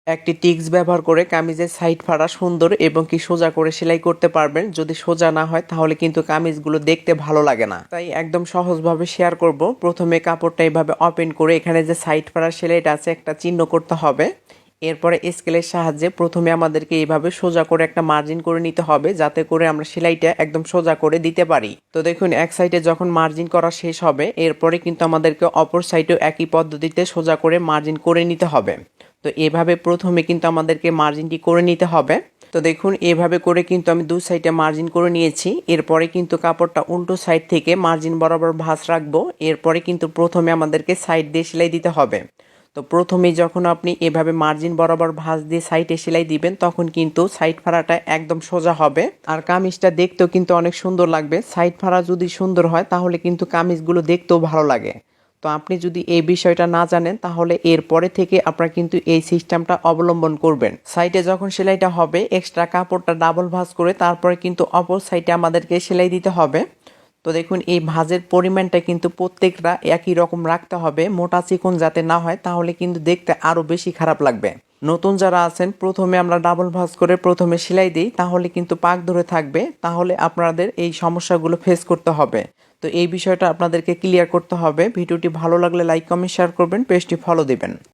একটি টিক্স ব্যবহার করে কামিজের সাইড ফাড়া সুন্দর এবং কি সোজা করে সেলাই করতে পারবেন। যদি সোজা না হয় তাহলে কিন্তু কামিজগুলো দেখতে ভালো লাগে না, তাই একদম সহজভাবে শেয়ার করব। প্রথমে কাপড়টা এইভাবে ওপেন করে এখানে যে সাইড ফাড়া সেলাইটা আছে একটা চিহ্ন করতে হবে। এরপরে স্কেলের সাহায্যে প্রথমে আমাদেরকে এইভাবে সোজা করে একটা মার্জিন করে নিতে হবে, যাতে করে আমরা সেলাইটা একদম সোজা করে দিতে পারি। তো দেখুন, এক সাইডে যখন মার্জিন করা শেষ হবে এরপরে কিন্তু আমাদেরকে অপর সাইডেও একই পদ্ধতিতে সোজা করে মার্জিন করে নিতে হবে। তো এভাবে প্রথমে কিন্তু আমাদেরকে মার্জিনটি করে নিতে হবে। তো দেখুন, এভাবে করে কিন্তু আমি দু সাইডে মার্জিন করে নিয়েছি। এরপরে কিন্তু কাপড়টা উল্টো সাইড থেকে মার্জিন বরাবর ভাঁজ রাখবো। এরপরে কিন্তু প্রথমে আমাদেরকে সাইড দিয়ে সেলাই দিতে হবে। তো প্রথমেই যখন আপনি এভাবে মার্জিন বরাবর ভাঁজ দিয়ে সাইডে সেলাই দিবেন তখন কিন্তু সাইড ফাড়াটা একদম সোজা হবে, আর কামিজটা দেখতেও কিন্তু অনেক সুন্দর লাগবে। সাইড ফাড়া যদি সুন্দর হয় তাহলে কিন্তু কামিজগুলো দেখতেও ভালো লাগে। তো আপনি যদি এই বিষয়টা না জানেন তাহলে এরপরে থেকে আপনারা কিন্তু এই সিস্টেমটা অবলম্বন করবেন। সাইডে যখন সেলাইটা হবে এক্সট্রা কাপড়টা ডাবল ভাঁজ করে তারপরে কিন্তু অপর সাইডে আমাদেরকে সেলাই দিতে হবে। তো দেখুন, এই ভাঁজের পরিমাণটা কিন্তু প্রত্যেকটা একই রকম রাখতে হবে, মোটা চিকন যাতে না হয়, তাহলে কিন্তু দেখতে আরও বেশি খারাপ লাগবে। নতুন যারা আছেন প্রথমে আমরা ডাবল ভাঁজ করে প্রথমে সেলাই দিই, তাহলে কিন্তু পাক ধরে থাকবে, তাহলে আপনাদের এই সমস্যাগুলো ফেস করতে হবে। তো এই বিষয়টা আপনাদেরকে ক্লিয়ার করতে হবে। ভিডিওটি ভালো লাগলে লাইক কমেন্ট শেয়ার করবেন, পেজটি ফলো দিবেন।